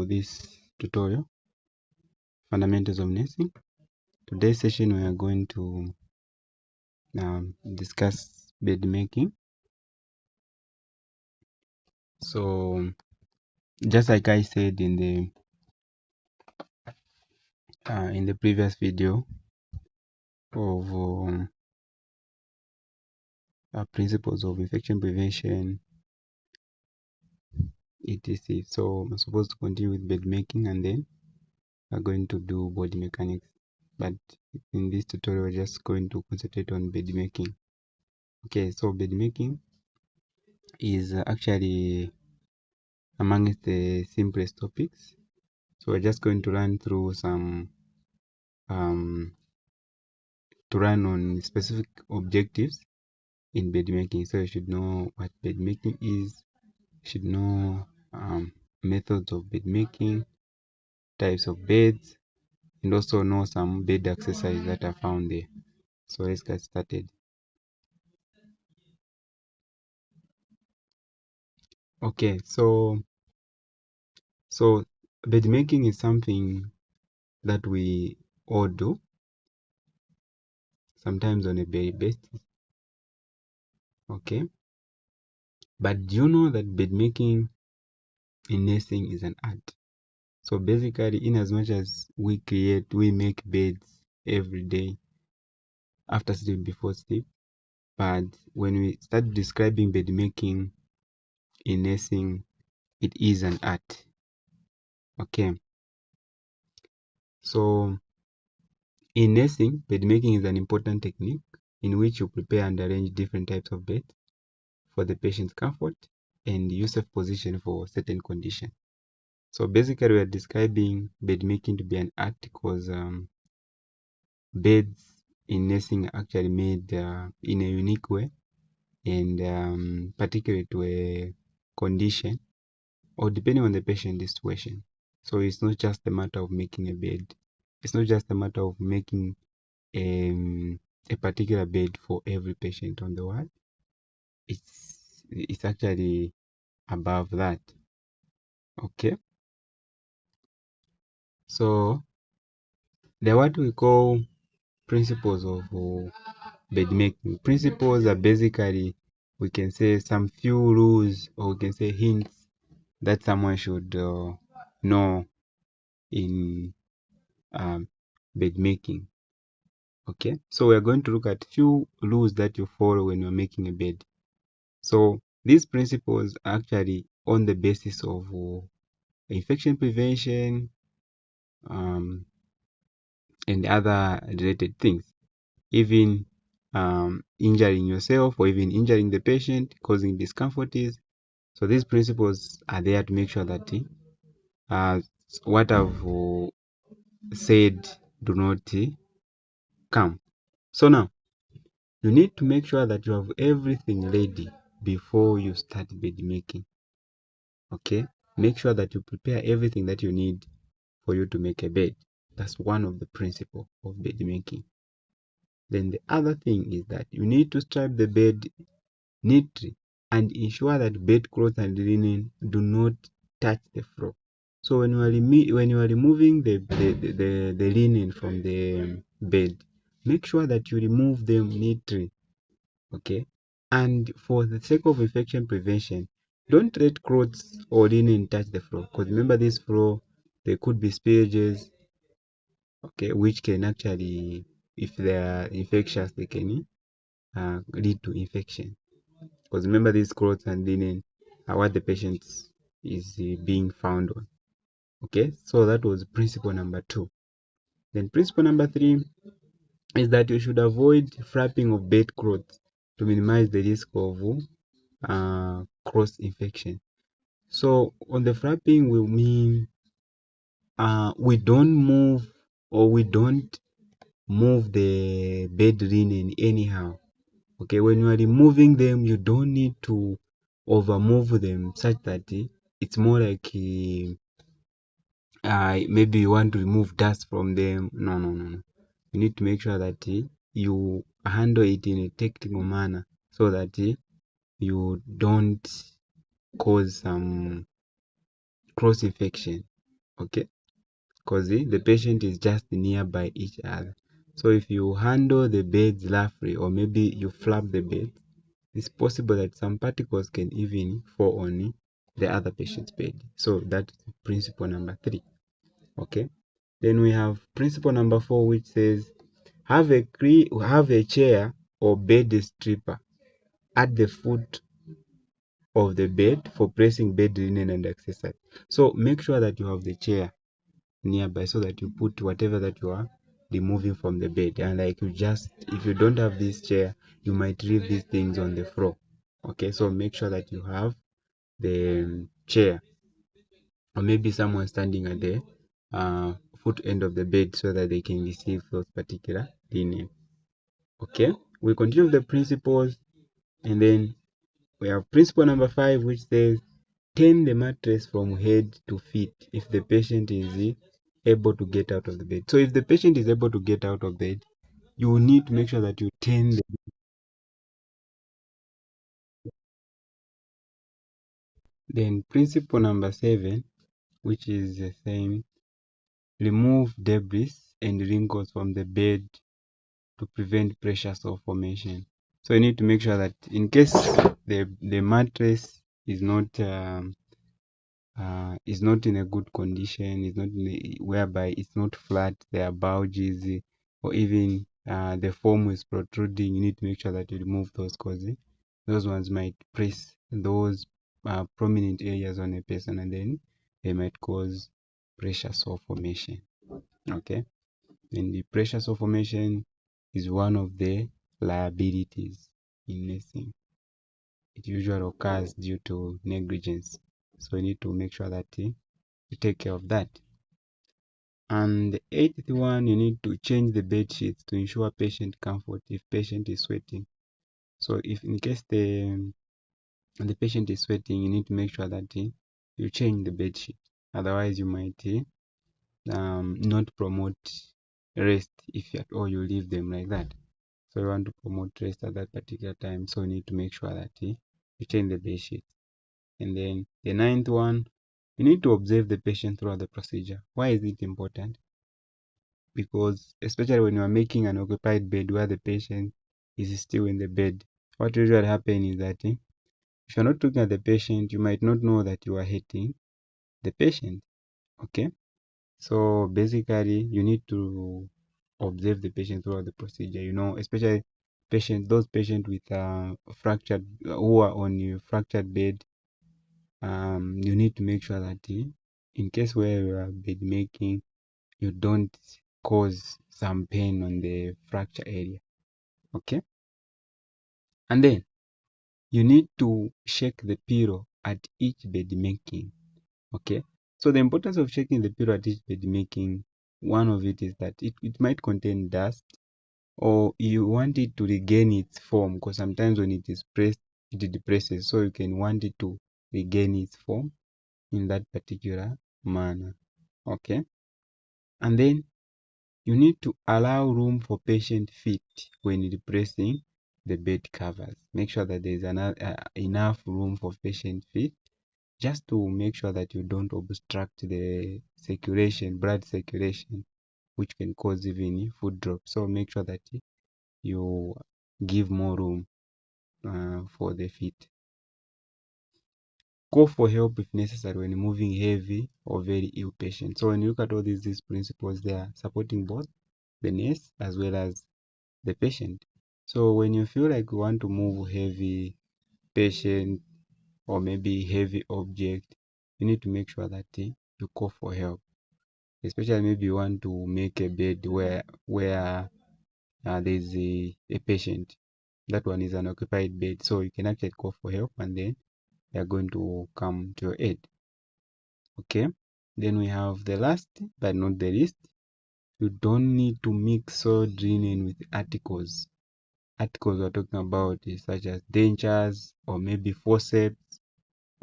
to this tutorial, Fundamentals of Nursing. Today's session we are going to discuss bed making. So just like I said in the previous video of principles of infection prevention, etc. So I'm supposed to continue with bed making and then we're going to do body mechanics, but in this tutorial we're just going to concentrate on bed making. Okay, so bed making is actually amongst the simplest topics. So we're just going to run through some to run on specific objectives in bed making. So you should know what bed making is, you should know methods of bed making, types of beds, and also know some bed exercises that are found there. So let's get started. Okay, so bed making is something that we all do sometimes on a daily basis. Okay, but do you know that bed making in nursing is an art? So basically, in as much as we make beds every day after sleep, before sleep, but when we start describing bed making in nursing, it is an art. Okay, so in nursing, bed making is an important technique in which you prepare and arrange different types of beds for the patient's comfort and use of position for certain conditions. So basically, we are describing bed making to be an art because beds in nursing are actually made in a unique way and particularly to a condition or depending on the patient situation. So it's not just a matter of making a bed. It's not just a matter of making a particular bed for every patient on the ward. It's actually above that. Okay. So there are what we call principles of bed making. Principles are basically, we can say, some few rules, or we can say hints that someone should know in bed making. Okay, so we are going to look at few rules that you follow when you're making a bed. So these principles are actually on the basis of infection prevention and other related things, even injuring yourself or even injuring the patient, causing discomfort is. So these principles are there to make sure that what I've said do not come. So now you need to make sure that you have everything ready before you start bed making. Okay, make sure that you prepare everything that you need for you to make a bed. That's one of the principles of bed making. Then the other thing is that you need to strip the bed neatly and ensure that bedclothes and linen do not touch the floor. So when you are removing the linen from the bed, make sure that you remove them neatly. Okay, and for the sake of infection prevention, don't let clothes or linen touch the floor, because remember, this floor, there could be spillages, okay, which can actually, if they are infectious, they can lead to infection. Because remember, these clothes and linen are what the patient is being found on. Okay, so that was principle number 2. Then principle number 3 is that you should avoid flapping of bed clothes to minimize the risk of cross infection. So on the flapping, we mean we don't move the bed linen anyhow. Okay, when you are removing them, you don't need to over move them such that it's more like maybe you want to remove dust from them. No. You need to make sure that you handle it in a technical manner so that you don't cause some cross infection. okay, because the patient is just nearby each other. So if you handle the beds roughly, or maybe you flap the bed, it's possible that some particles can even fall on the other patient's bed. So that's principle number 3. Okay. Then we have principle number 4, which says have a chair or bed stripper at the foot of the bed for pressing bed linen and accessories. So make sure that you have the chair nearby so that you put whatever that you are removing from the bed. And like you just, if you don't have this chair, you might leave these things on the floor. Okay, so make sure that you have the chair, or maybe someone standing at the foot end of the bed so that they can receive those particular linen. Okay, we continue with the principles, and then we have principle number 5, which says turn the mattress from head to feet if the patient is able to get out of the bed. So if the patient is able to get out of bed, you need to make sure that you turn the. Then principle number 7, which is the same, remove debris and wrinkles from the bed to prevent pressure sore formation. So you need to make sure that in case the mattress is not in a good condition, is not whereby it's not flat, there are bulges, or even the foam is protruding, you need to make sure that you remove those, because those ones might press those prominent areas on a person, and then they might cause pressure sore formation. Okay, and the pressure sore formation is one of the liabilities in nursing. It usually occurs due to negligence, so you need to make sure that you take care of that. And the 8th one, you need to change the bed sheets to ensure patient comfort if patient is sweating. So if in case the patient is sweating, you need to make sure that you change the bed sheet. Otherwise, you might not promote rest if at all you leave them like that. So you want to promote rest at that particular time. So you need to make sure that you change the bed sheet. And then the 9th one, you need to observe the patient throughout the procedure. Why is it important? Because especially when you are making an occupied bed where the patient is still in the bed, what usually happens is that if you're not looking at the patient, you might not know that you are hitting the patient. Okay, so basically you need to observe the patient throughout the procedure, especially those patients with fractured, who are on a fractured bed. You need to make sure that in case where you are bed making, you don't cause some pain on the fracture area. Okay, and then you need to shake the pillow at each bed making. Okay, so the importance of shaking the pillow at each bed making, one of it is that it might contain dust, or you want it to regain its form, because sometimes when it is pressed it depresses, so you can want it to regain its form in that particular manner. Okay, and then you need to allow room for patient feet when replacing the bed covers. Make sure that there is enough room for patient feet, just to make sure that you don't obstruct the blood circulation, which can cause even foot drop. So make sure that you give more room for the feet. Go for help if necessary when moving heavy or very ill patients. So when you look at all these principles, they are supporting both the nurse as well as the patient. So when you feel like you want to move heavy patient, or maybe heavy object, you need to make sure that you call for help. Especially maybe you want to make a bed where there's a patient. That one is an occupied bed, so you can actually call for help, and then they are going to come to your aid. Okay, then we have the last but not the least. You don't need to mix soiled linen with articles. Articles we're talking about is such as dentures or maybe forceps.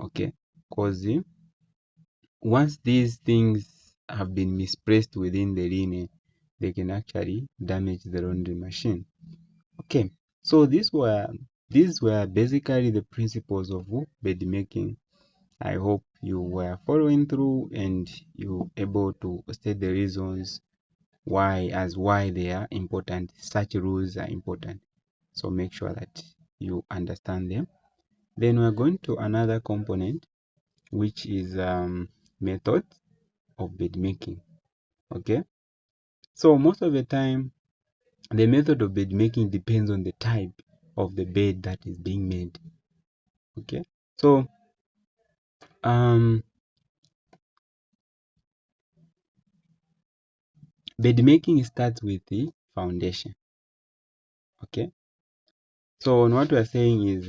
Okay, because once these things have been misplaced within the linen, they can actually damage the laundry machine. Okay, so these were basically the principles of bed making. I hope you were following through and you able to state the reasons why they are important. Such rules are important. So make sure that you understand them. Then we're going to another component, which is method of bed making. Okay. So most of the time, the method of bed making depends on the type of the bed that is being made. Okay. So bed making starts with the foundation. Okay. So what we are saying is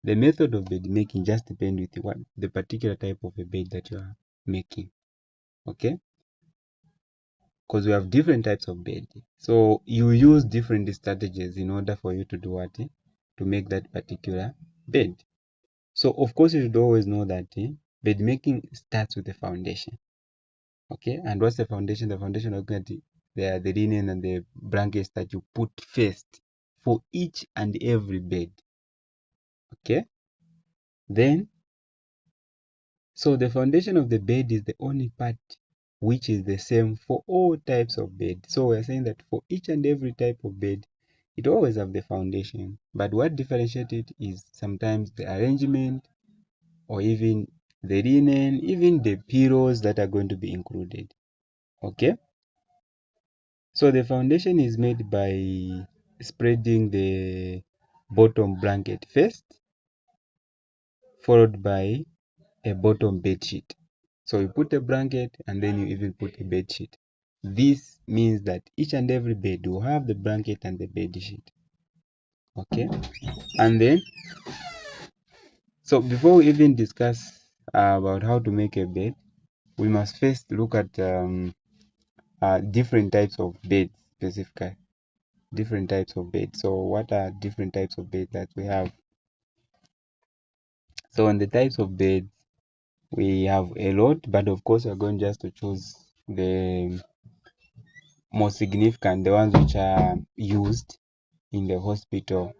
the method of bed making just depends with what the particular type of a bed that you are making. Okay. Because we have different types of bed. So you use different strategies in order for you to do what? To make that particular bed. So of course you should always know that bed making starts with the foundation. Okay, and what's the foundation? The foundation of the linen and the blankets that you put first for each and every bed. Okay, then so the foundation of the bed is the only part which is the same for all types of bed. So we're saying that for each and every type of bed, it always have the foundation. But what differentiates it is sometimes the arrangement, or even the linen, even the pillows that are going to be included. Okay. So the foundation is made by spreading the bottom blanket first, followed by a bottom bed sheet. So you put a blanket and then you even put a bed sheet. This means that each and every bed will have the blanket and the bed sheet. Okay. And then, so before we even discuss about how to make a bed, we must first look at different types of beds specifically. Different types of beds. So what are different types of beds that we have? So on the types of beds, we have a lot, but of course we're going just to choose the most significant, the ones which are used in the hospital.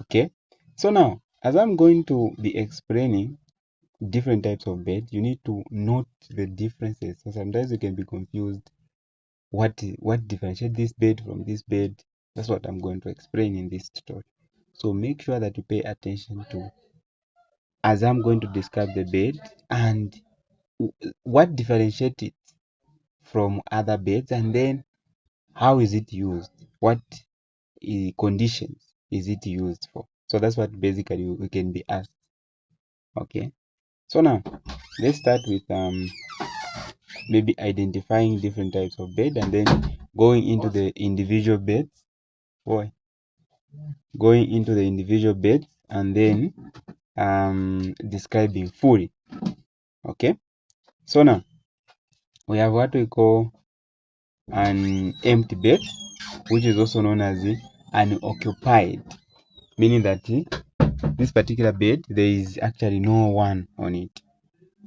Okay. So now, as I'm going to be explaining different types of bed, you need to note the differences. So sometimes you can be confused. What differentiates this bed from this bed? That's what I'm going to explain in this tutorial. So make sure that you pay attention to as I'm going to describe the bed and what differentiates it from other beds, and then how is it used, what conditions is it used for. So that's what basically we can be asked. Okay, so now let's start with maybe identifying different types of bed and then going into the individual beds. Going into the individual beds and then describing fully. Okay, so now we have what we call an empty bed, which is also known as unoccupied, meaning that this particular bed there is actually no one on it.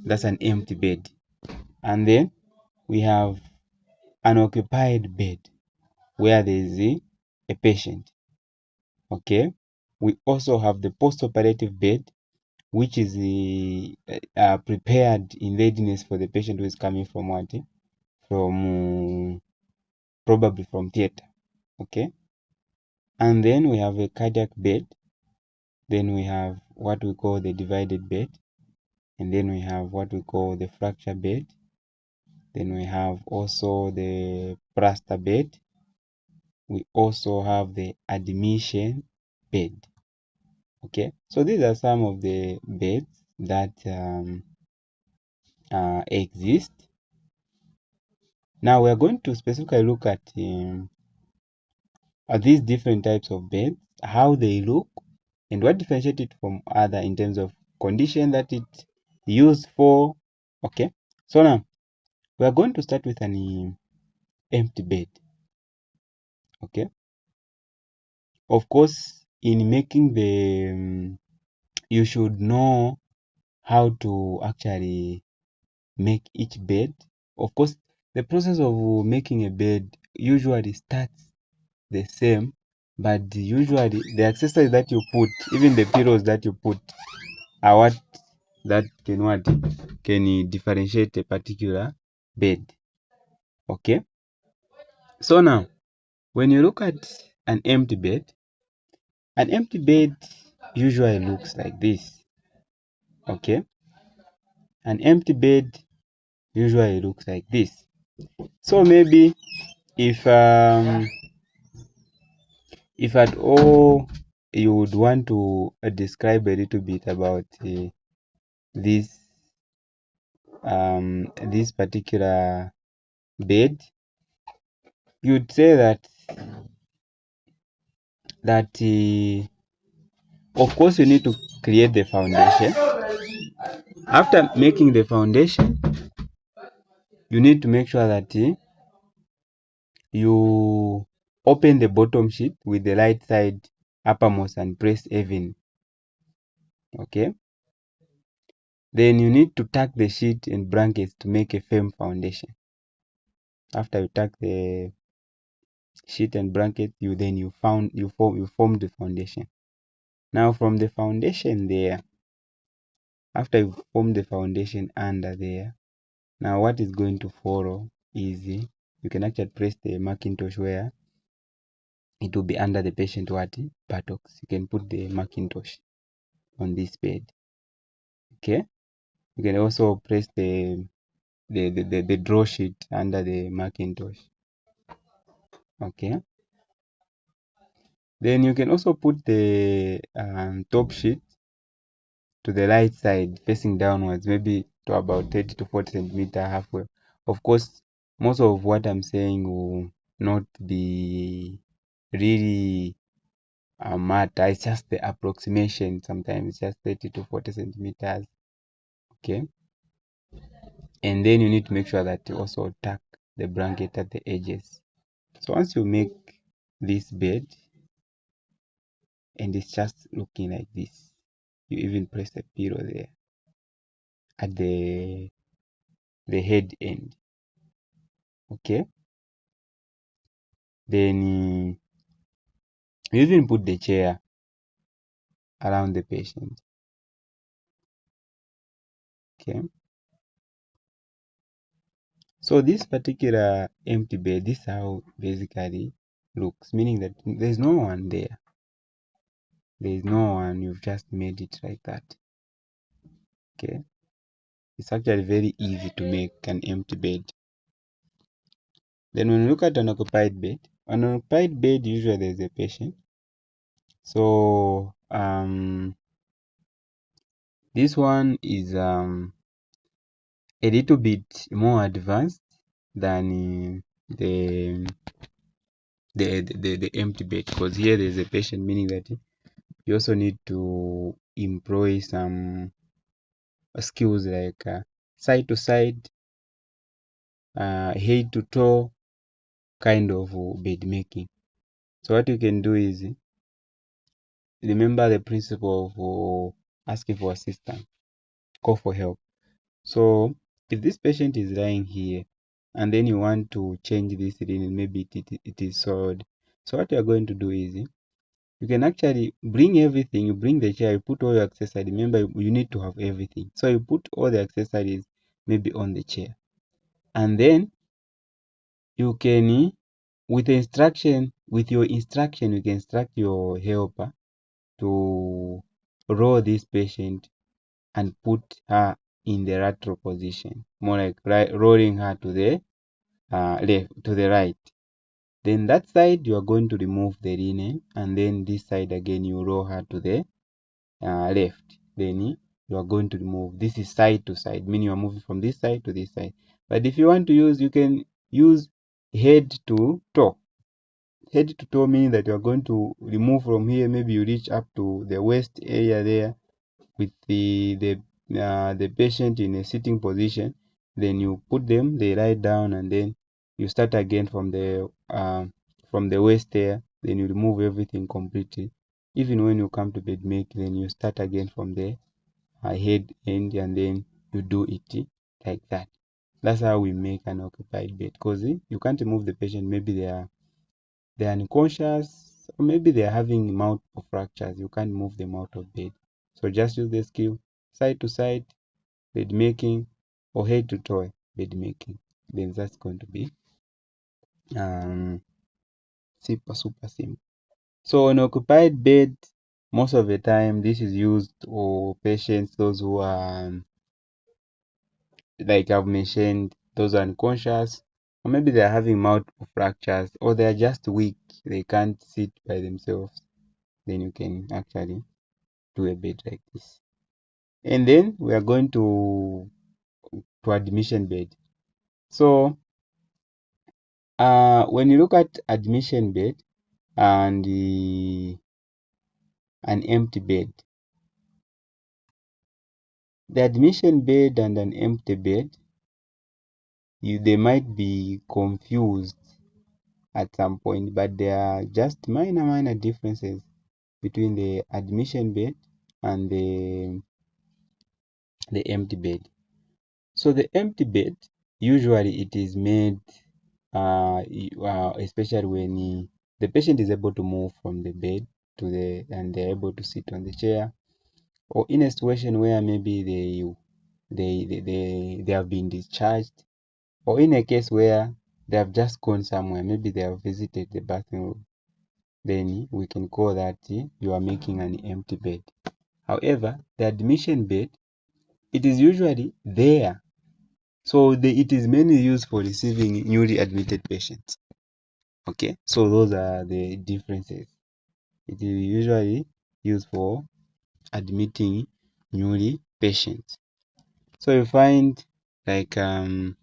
That's an empty bed. And then we have an occupied bed where there is a patient. Okay, we also have the post-operative bed, which is prepared in readiness for the patient who is coming from what? From probably from theater. Okay, and then we have a cardiac bed. Then we have what we call the divided bed, and then we have what we call the fracture bed. Then we have also the plaster bed. We also have the admission bed. Okay, so these are some of the beds that exist. Now we are going to specifically look at these different types of beds, how they look, and what differentiates it from other in terms of condition that it used for. Okay, so now we are going to start with an empty bed. Okay, of course, in making the you should know how to actually make each bed. Of course, the process of making a bed usually starts the same, but usually the accessories that you put, even the pillows that you put, are what can differentiate a particular bed. Okay, so now when you look at an empty bed usually looks like this. Okay, an empty bed usually looks like this. So maybe if at all you would want to describe a little bit about this this particular bed, you'd say that of course you need to create the foundation. After making the foundation, you need to make sure that you open the bottom sheet with the right side uppermost and press even. Okay, then you need to tack the sheet and blankets to make a firm foundation. After you tack the sheet and blanket, you form the foundation. Now from the foundation there, after you form the foundation under there, now what is going to follow is you can actually press the Macintosh where it will be under the patient buttocks. You can put the Macintosh on this bed. Okay, you can also press the draw sheet under the Macintosh. Okay, then you can also put the top sheet to the right side facing downwards, maybe to about 30 to 40 centimeter halfway. Of course, most of what I'm saying will not be really matter. It's just the approximation. Sometimes it's just 30 to 40 centimeters. Okay, and then you need to make sure that you also tuck the blanket at the edges. So once you make this bed and it's just looking like this, you even press a pillow there at the head end. Okay, then you even put the chair around the patient. Okay, so this particular empty bed, this is how basically looks, meaning that there's no one there. There's no one, you've just made it like that. Okay, it's actually very easy to make an empty bed. Then when we look at an occupied bed usually there's a patient. So this one is a little bit more advanced than the empty bed, because here there's a patient, meaning that you also need to employ some skills like side to side, head to toe kind of bed making. So what you can do is remember the principle of asking for assistance, call for help. So if this patient is lying here and then you want to change this linen, maybe it is soiled. So what you are going to do is you can actually bring everything. You bring the chair, you put all your accessories. Remember, you need to have everything. So you put all the accessories maybe on the chair, and then you can, with your instruction, you can instruct your helper to roll this patient and put her in the lateral position, more like rolling her to the left, to the right. Then that side you are going to remove the linen, and then this side again you roll her to the left. Then you are going to remove. This is side to side, meaning you are moving from this side to this side. But if you want to use, you can use head to toe. Head to toe meaning that you are going to remove from here. Maybe you reach up to the waist area there with the patient in a sitting position. Then you put them, they lie down, and then you start again from the waist there. Then you remove everything completely. Even when you come to bed make, then you start again from the head end, and then you do it like that. That's how we make an occupied bed, because you can't remove the patient. Maybe they are unconscious, or maybe they are having multiple fractures, you can't move them out of bed. So just use the skill side to side bed making or head to toe bed making. Then that's going to be super simple. So on occupied bed, most of the time this is used for patients, those who are like I've mentioned, those unconscious, or maybe they're having multiple fractures, or they're just weak, they can't sit by themselves. Then you can actually do a bed like this. And then we are going to admission bed. So when you look at admission bed and an empty bed, the admission bed and an empty bed, they might be confused at some point, but there are just minor differences between the admission bed and the empty bed. So the empty bed, usually it is made especially when the patient is able to move from the bed to and they're able to sit on the chair, or in a situation where maybe they have been discharged, or in a case where they have just gone somewhere, maybe they have visited the bathroom, then we can call that you are making an empty bed. However, the admission bed, it is usually there. So it is mainly used for receiving newly admitted patients. Okay, so those are the differences. It is usually used for admitting newly patients. So you find like the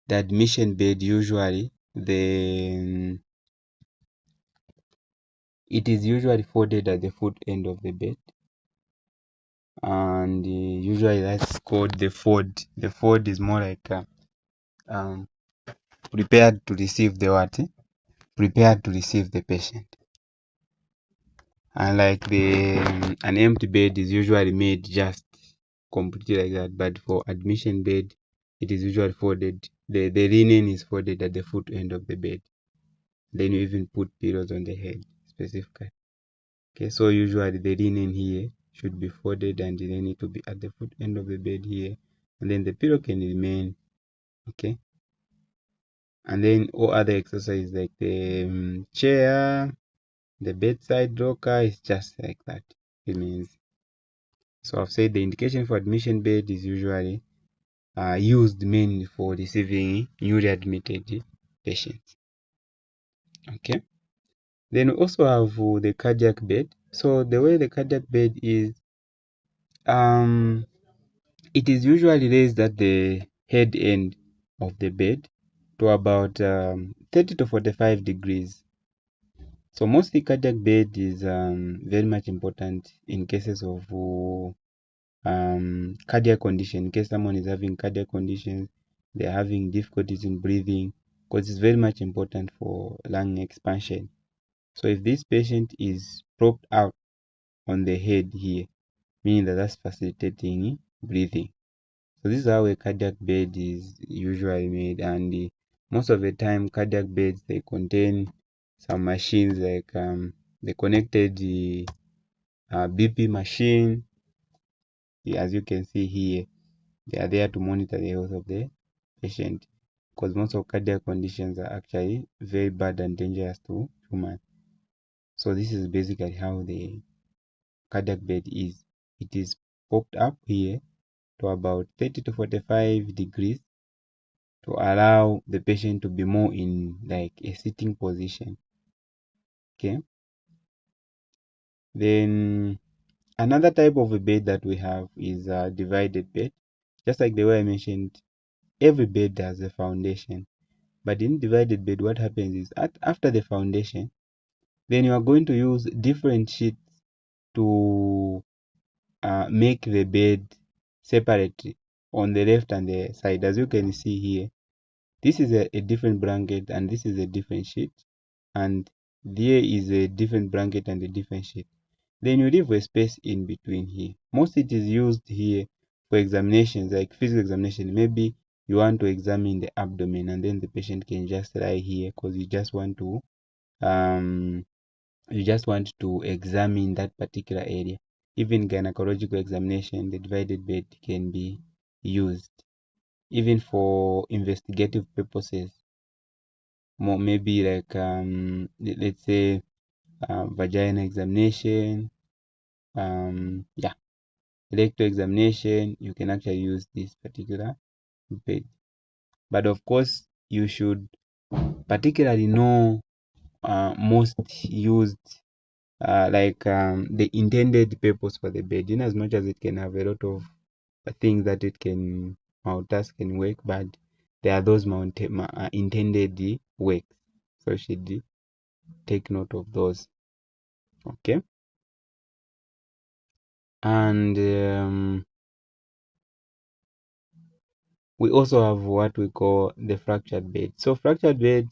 admission bed, usually it is usually folded at the foot end of the bed, and usually that's called the fold. The fold is more like prepared to receive the what? Prepared to receive the patient. And like an empty bed is usually made just completely like that, but for admission bed, it is usually folded. The linen is folded at the foot end of the bed. Then you even put pillows on the head specifically. Okay, so usually the linen here should be folded and they need to be at the foot end of the bed here, and then the pillow can remain. Okay, and then all other exercises like the chair, the bedside rocker is just like that. It means, so I've said the indication for admission bed is usually used mainly for receiving newly admitted patients. Okay, then we also have the cardiac bed. So the way the cardiac bed is, it is usually raised at the head end of the bed to about 30 to 45 degrees. So mostly cardiac bed is very much important in cases of cardiac condition. In case someone is having cardiac conditions, they are having difficulties in breathing, because it's very much important for lung expansion. So if this patient is propped out on the head here, meaning that that's facilitating breathing. So this is how a cardiac bed is usually made, and most of the time cardiac beds, they contain some machines like the connected BP machine. As you can see here, they are there to monitor the health of the patient, because most of cardiac conditions are actually very bad and dangerous to humans. So this is basically how the cardiac bed is. It is popped up here to about 30 to 45 degrees to allow the patient to be more in like a sitting position. Okay, then another type of a bed that we have is a divided bed. Just like the way I mentioned, every bed has a foundation, but in divided bed, what happens is after the foundation, then you are going to use different sheets to make the bed separately on the left and the side. As you can see here, this is a different blanket and this is a different sheet, and there is a different blanket and a different sheet. Then you leave a space in between here. Most it is used here for examinations like physical examination. Maybe you want to examine the abdomen and then the patient can just lie here because you just want to you just want to examine that particular area. Even gynecological examination, the divided bed can be used. Even for investigative purposes, more maybe like let's say vagina examination, yeah, rectal examination, you can actually use this particular bed. But of course, you should particularly know most used the intended purpose for the bed, in as much as it can have a lot of things that it can multitask and work, but there are those intended works. So you should take note of those. Okay. And we also have what we call the fractured bed. So fractured bed,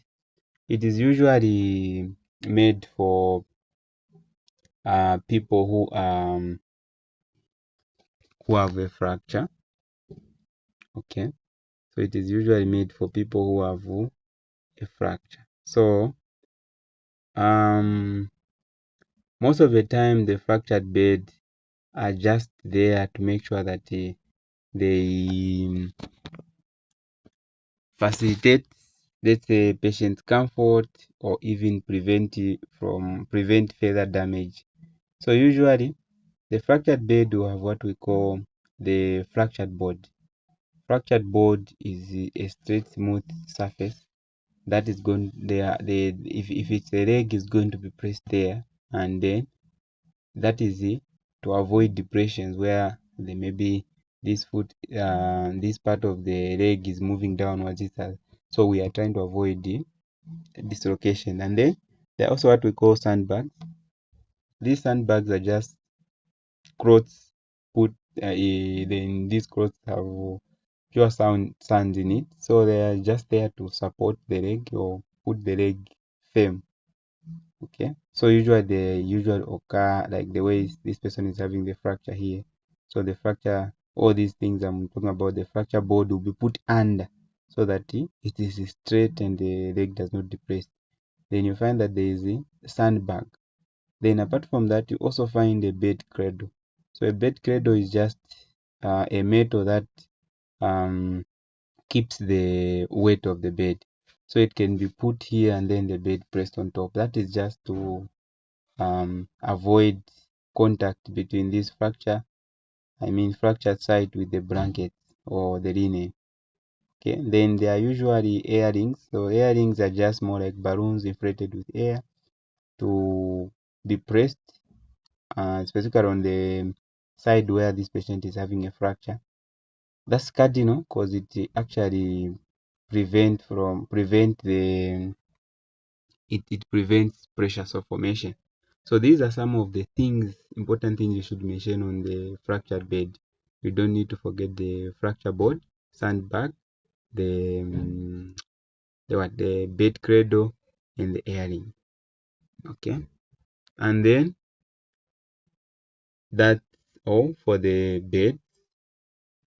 it is usually made for people who have a fracture. Okay. So it is usually made for people who have a fracture. So most of the time the fractured bed are just there to make sure that they facilitate, let's say, patient comfort, or even prevent further damage. So usually the fractured bed will have what we call the fractured board. Fractured board is a straight, smooth surface that is going there. If it's a leg, is going to be pressed there, and then that is it, to avoid depressions where there may be this foot, this part of the leg is moving downwards. So we are trying to avoid the dislocation. And then there are also what we call sandbags. These sandbags are just cloths put then these cloths have pure sand in it, so they are just there to support the leg or put the leg firm. Okay, so usually they usually occur like the way this person is having the fracture here. So the fracture, all these things I'm talking about, the fracture board will be put under so that it is straight and the leg does not depress. Then you find that there is a sandbag. Then apart from that, you also find a bed cradle. So a bed cradle is just a metal that keeps the weight of the bed. So it can be put here and then the bed pressed on top. That is just to avoid contact between this fractured side with the blanket or the linen. Okay, then there are usually air rings. So air rings are just more like balloons inflated with air to be pressed, specifically on the side where this patient is having a fracture. That's cardinal because it actually prevents pressure formation. So these are some of the important things you should mention on the fractured bed. You don't need to forget the fracture board, sandbag, the the bed cradle, and the airing. Okay, and then that's all for the bed.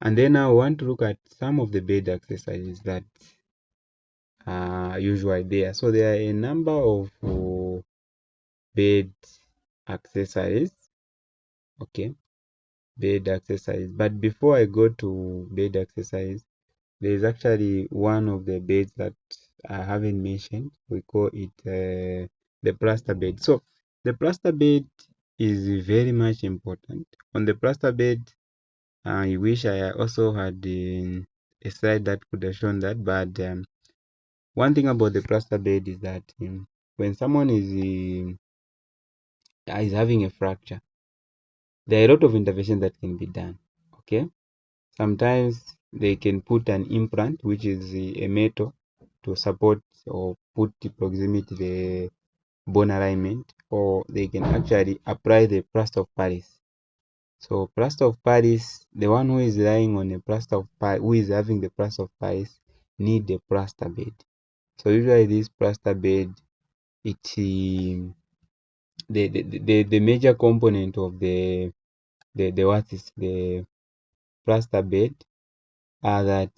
And then I want to look at some of the bed accessories that are usually there. So there are a number of bed accessories. Okay, bed accessories. But before I go to bed accessories, there is actually one of the beds that I haven't mentioned. We call it the plaster bed. So the plaster bed is very much important. On the plaster bed, I wish I also had a slide that could have shown that. But one thing about the plaster bed is that when someone is having a fracture, there are a lot of interventions that can be done. Okay, sometimes they can put an implant, which is a metal to support or put the proximity the bone alignment, or they can actually apply the plaster of Paris. So plaster of Paris, the one who is lying on a plaster of Paris, who is having the plaster of Paris, need a plaster bed. So usually this plaster bed, the major component of the what is the plaster bed are that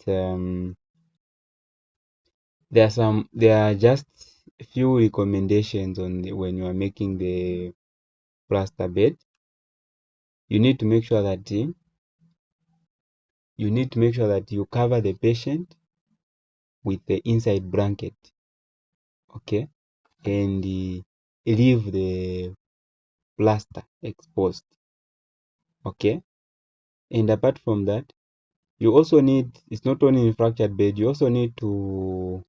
there are just few recommendations on when you are making the plaster bed. You need to make sure that you cover the patient with the inside blanket, okay, and leave the plaster exposed, okay. And apart from that, you also need, it's not only in fractured bed, you also need to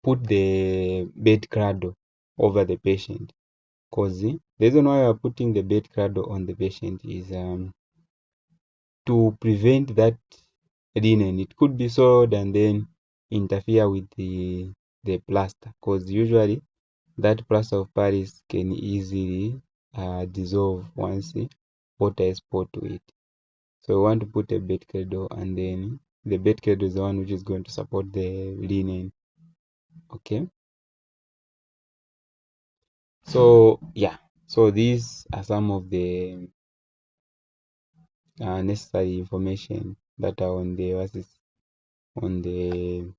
put the bed cradle over the patient, because the reason why you are putting the bed cradle on the patient is to prevent that linen. It could be soiled and then interfere with the plaster, because usually that plaster of Paris can easily dissolve once water is poured to it. So we want to put a bed cradle, and then the bed cradle is the one which is going to support the linen, okay. So yeah, so these are some of the necessary information that are on the on the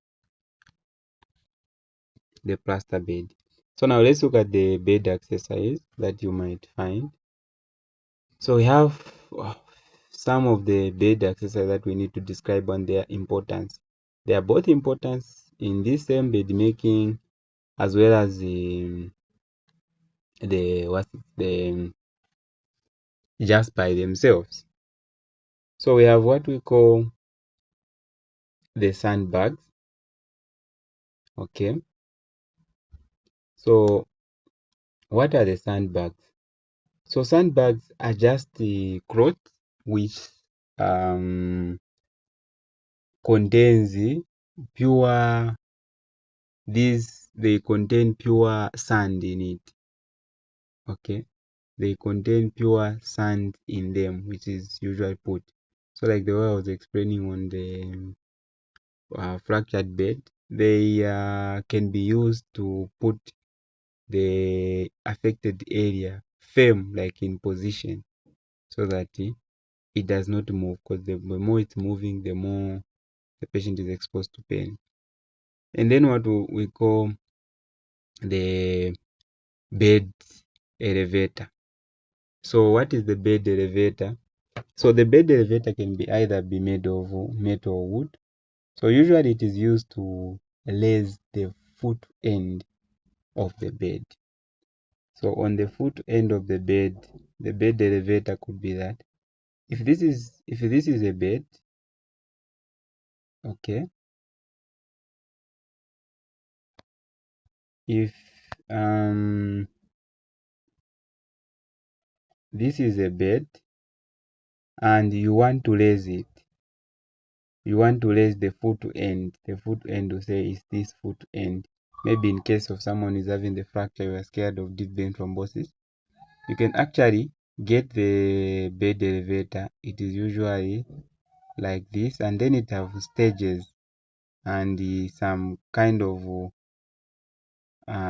plaster bed. So now let's look at the bed accessories that you might find. So we have some of the bed accessories that we need to describe on their importance. They are both important in this same bed making as well as the just by themselves. So we have what we call the sandbags, okay. So what are the sandbags? So sandbags are just the cloth which contains pure, they contain pure sand in it, okay. They contain pure sand in them, which is usually put, so like the way I was explaining on the fractured bed, they can be used to put the affected area firm, like in position, so that it does not move, because the more it's moving, the more the patient is exposed to pain. And then what we call the bed elevator. So what is the bed elevator? So the bed elevator can be either be made of metal or wood. So usually it is used to raise the foot end of the bed. So on the foot end of the bed elevator could be that if this is a bed, okay, if this is a bed and you want to raise it, you want to raise the foot end, will say is this foot end. Maybe in case of someone is having the fracture, you are scared of deep vein thrombosis, you can actually get the bed elevator. It is usually like this, and then it have stages and some kind of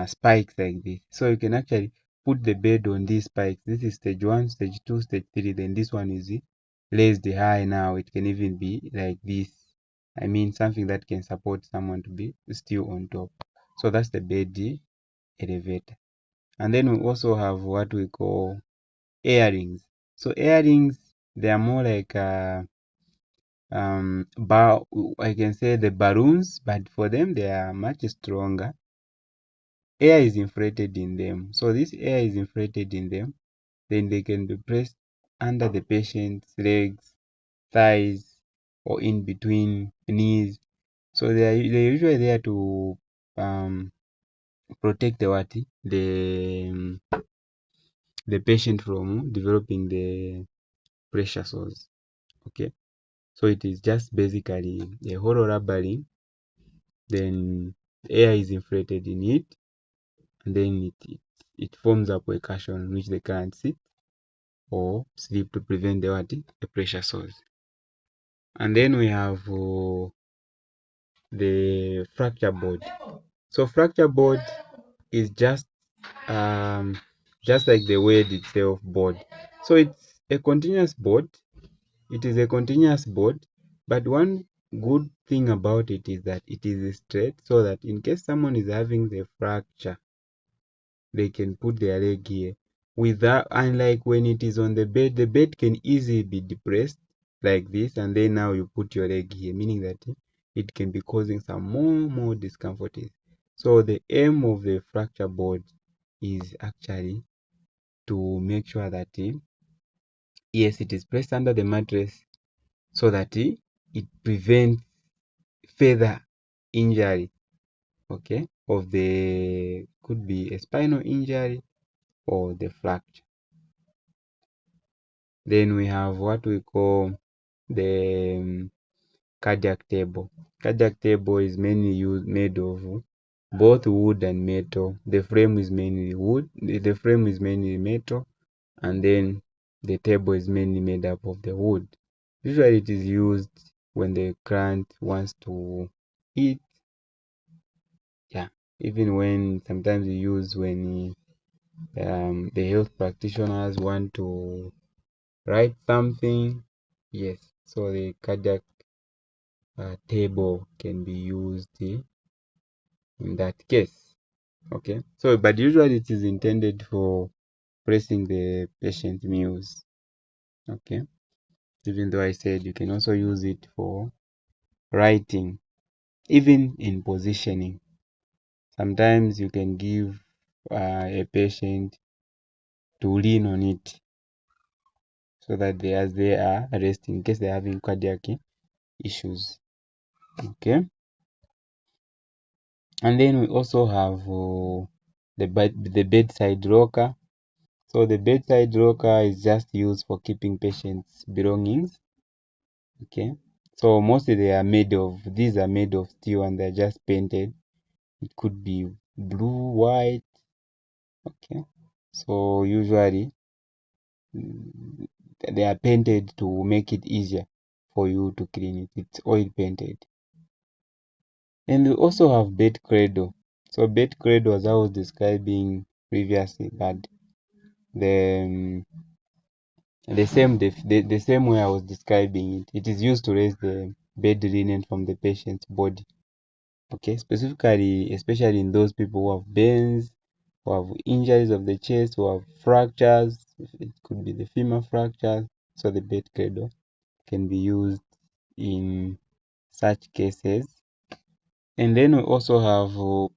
spikes like this. So you can actually put the bed on these spikes. This is stage 1, stage 2, stage 3. Then this one is raised high. Now it can even be like this. I mean something that can support someone to be still on top. So that's the bed elevator. And then we also have what we call airings. So airings, they are more like I can say the balloons, but for them they are much stronger. Air is inflated in them. So this air is inflated in them, then they can be pressed under the patient's legs, thighs, or in between knees. So they're usually there to protect the patient from developing the pressure sores. Okay, so it is just basically a hollow rubber ring, then air is inflated in it, and then it forms up a cushion in which they can't sit or sleep to prevent the pressure sores. And then we have the fracture board. So fracture board is just like the word itself, board. So it's a continuous board. It is a continuous board, but one good thing about it is that it is straight, so that in case someone is having the fracture, they can put their leg here. Without, unlike when it is on the bed can easily be depressed like this, and then now you put your leg here, meaning that it can be causing some more discomfort. So the aim of the fracture board is actually to make sure that yes, it is placed under the mattress so that it prevents further injury, okay, of the, could be a spinal injury or the fracture. Then we have what we call the cardiac table. Cardiac table is mainly made of both wood and metal. The frame is mainly wood, the frame is mainly metal, and then the table is mainly made up of the wood. Usually it is used when the client wants to eat. Yeah, even when sometimes you use when the health practitioners want to write something. Yes, so the cardiac table can be used in that case. Okay, so but usually it is intended for pressing the patient meals. Okay, even though I said you can also use it for writing, even in positioning. Sometimes you can give a patient to lean on it so that they, as they are resting, in case they're having cardiac issues. Okay, and then we also have the bedside rocker. So the bedside rocker is just used for keeping patients' belongings. Okay, so mostly these are made of steel and they're just painted. It could be blue, white. Okay, so usually they are painted to make it easier for you to clean it. It's oil painted. And we also have bed cradle. So bed cradle, as I was describing previously, but the the same way I was describing it, it is used to raise the bed linen from the patient's body. Okay, specifically, especially in those people who have burns, who have injuries of the chest, who have fractures. It could be the femur fractures. So the bed cradle can be used in such cases. And then we also have